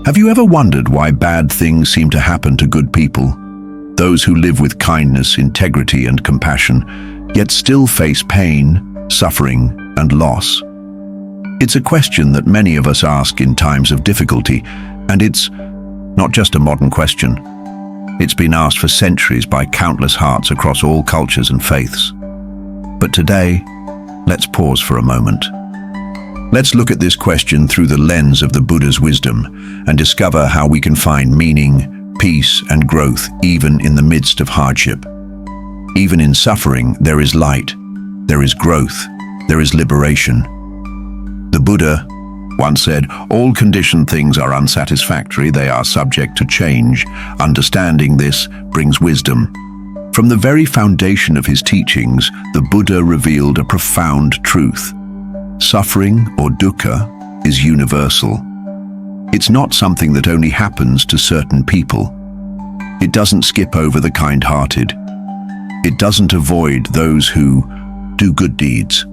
Have you ever wondered why bad things seem to happen to good people? Those who live with kindness, integrity, and compassion, yet still face pain, suffering, and loss. It's a question that many of us ask in times of difficulty, and it's not just a modern question. It's been asked for centuries by countless hearts across all cultures and faiths. But today, let's pause for a moment. Let's look at this question through the lens of the Buddha's wisdom and discover how we can find meaning, peace, and growth even in the midst of hardship. Even in suffering, there is light, there is growth, there is liberation. The Buddha once said, "All conditioned things are unsatisfactory, they are subject to change. Understanding this brings wisdom." From the very foundation of his teachings, the Buddha revealed a profound truth. Suffering, or dukkha, is universal. It's not something that only happens to certain people. It doesn't skip over the kind-hearted. It doesn't avoid those who do good deeds.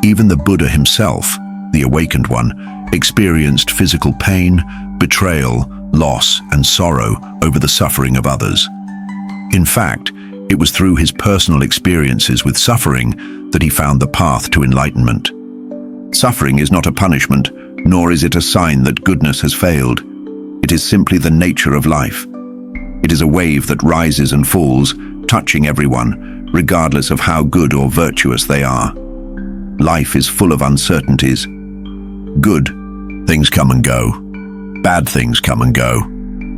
Even the Buddha himself, the awakened one, experienced physical pain, betrayal, loss, and sorrow over the suffering of others. In fact, it was through his personal experiences with suffering that he found the path to enlightenment. Suffering is not a punishment, nor is it a sign that goodness has failed. It is simply the nature of life. It is a wave that rises and falls, touching everyone, regardless of how good or virtuous they are. Life is full of uncertainties. Good things come and go. Bad things come and go.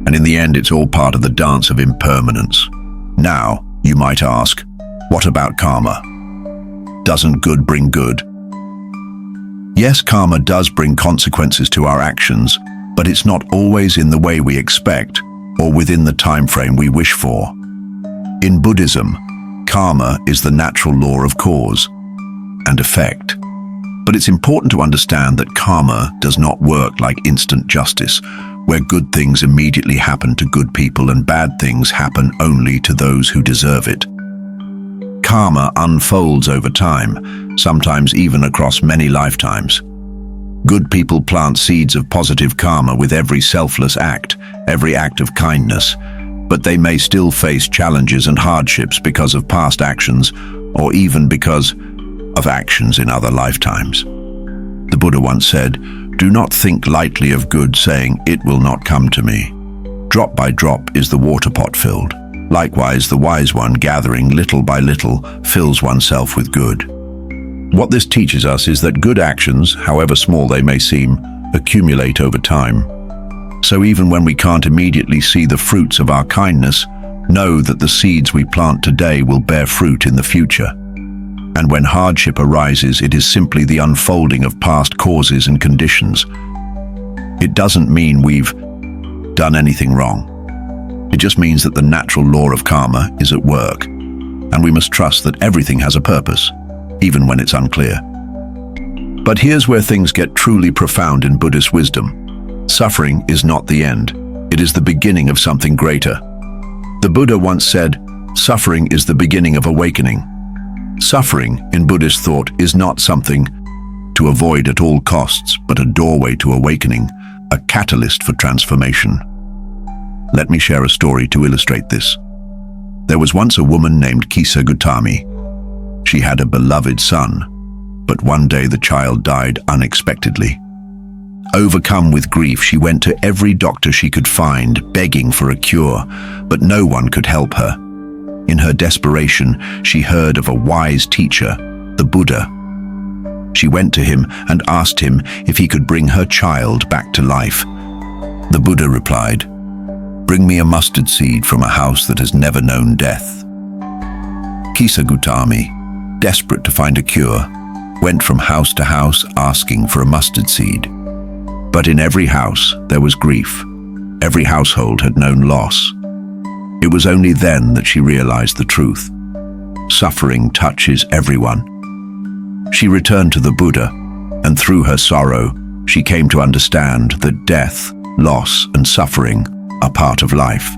And in the end, it's all part of the dance of impermanence. Now, you might ask, what about karma? Doesn't good bring good? Yes, karma does bring consequences to our actions, but it's not always in the way we expect or within the time frame we wish for. In Buddhism, karma is the natural law of cause and effect. But it's important to understand that karma does not work like instant justice, where good things immediately happen to good people and bad things happen only to those who deserve it. Karma unfolds over time, sometimes even across many lifetimes. Good people plant seeds of positive karma with every selfless act, every act of kindness, but they may still face challenges and hardships because of past actions, or even because of actions in other lifetimes. The Buddha once said, "Do not think lightly of good, saying, 'It will not come to me.' Drop by drop is the water pot filled. Likewise, the wise one, gathering little by little, fills oneself with good." What this teaches us is that good actions, however small they may seem, accumulate over time. So even when we can't immediately see the fruits of our kindness, know that the seeds we plant today will bear fruit in the future. And when hardship arises, it is simply the unfolding of past causes and conditions. It doesn't mean we've done anything wrong. It just means that the natural law of karma is at work, and we must trust that everything has a purpose, even when it's unclear. But here's where things get truly profound in Buddhist wisdom. Suffering is not the end. It is the beginning of something greater. The Buddha once said, "Suffering is the beginning of awakening." Suffering, in Buddhist thought, is not something to avoid at all costs, but a doorway to awakening, a catalyst for transformation. Let me share a story to illustrate this. There was once a woman named Kisa Gautami. She had a beloved son, but one day the child died unexpectedly. Overcome with grief, she went to every doctor she could find, begging for a cure, but no one could help her. In her desperation, she heard of a wise teacher, the Buddha. She went to him and asked him if he could bring her child back to life. The Buddha replied, "Bring me a mustard seed from a house that has never known death." Kisa Gautami, desperate to find a cure, went from house to house asking for a mustard seed. But in every house there was grief. Every household had known loss. It was only then that she realized the truth. Suffering touches everyone. She returned to the Buddha, and through her sorrow, she came to understand that death, loss, and suffering are part of life.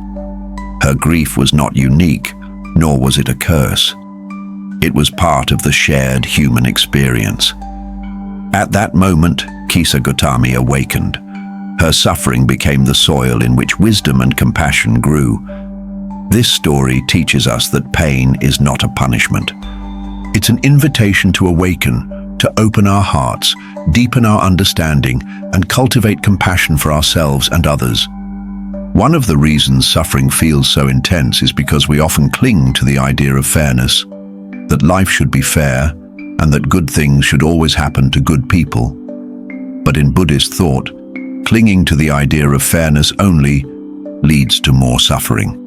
Her grief was not unique, nor was it a curse. It was part of the shared human experience. At that moment, Kisa Gautami awakened. Her suffering became the soil in which wisdom and compassion grew. This story teaches us that pain is not a punishment. It's an invitation to awaken, to open our hearts, deepen our understanding, and cultivate compassion for ourselves and others. One of the reasons suffering feels so intense is because we often cling to the idea of fairness, that life should be fair, and that good things should always happen to good people. But in Buddhist thought, clinging to the idea of fairness only leads to more suffering.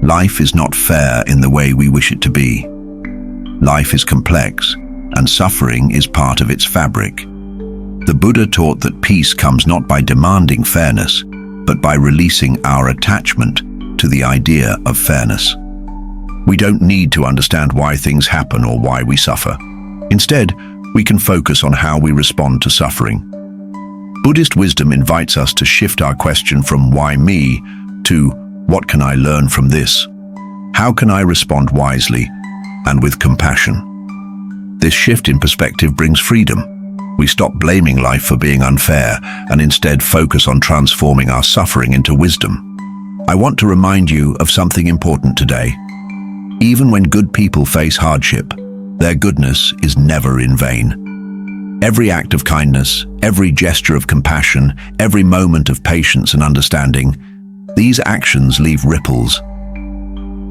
Life is not fair in the way we wish it to be. Life is complex, and suffering is part of its fabric. The Buddha taught that peace comes not by demanding fairness, but by releasing our attachment to the idea of fairness. We don't need to understand why things happen or why we suffer. Instead, we can focus on how we respond to suffering. Buddhist wisdom invites us to shift our question from "why me?" to "what can I learn from this? How can I respond wisely and with compassion?" This shift in perspective brings freedom. We stop blaming life for being unfair and instead focus on transforming our suffering into wisdom. I want to remind you of something important today. Even when good people face hardship, their goodness is never in vain. Every act of kindness, every gesture of compassion, every moment of patience and understanding, these actions leave ripples.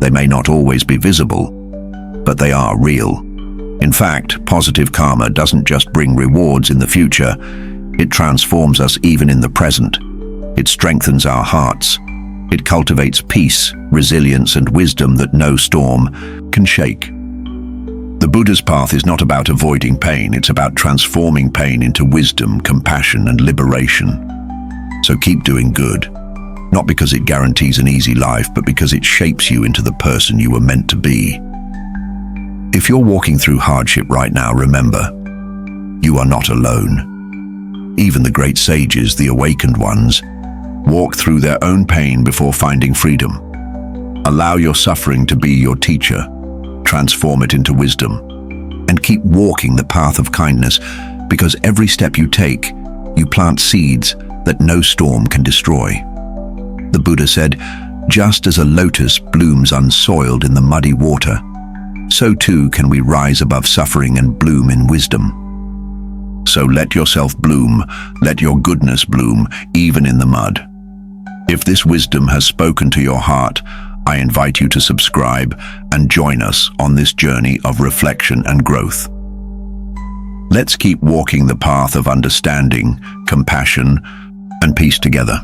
They may not always be visible, but they are real. In fact, positive karma doesn't just bring rewards in the future, it transforms us even in the present. It strengthens our hearts. It cultivates peace, resilience, and wisdom that no storm can shake. The Buddha's path is not about avoiding pain, it's about transforming pain into wisdom, compassion, and liberation. So keep doing good, not because it guarantees an easy life, but because it shapes you into the person you were meant to be. If you're walking through hardship right now, remember, you are not alone. Even the great sages, the awakened ones, walk through their own pain before finding freedom. Allow your suffering to be your teacher, transform it into wisdom, and keep walking the path of kindness, because every step you take, you plant seeds that no storm can destroy. The Buddha said, "Just as a lotus blooms unsoiled in the muddy water, so too can we rise above suffering and bloom in wisdom." So let yourself bloom, let your goodness bloom, even in the mud. If this wisdom has spoken to your heart, I invite you to subscribe and join us on this journey of reflection and growth. Let's keep walking the path of understanding, compassion, and peace together.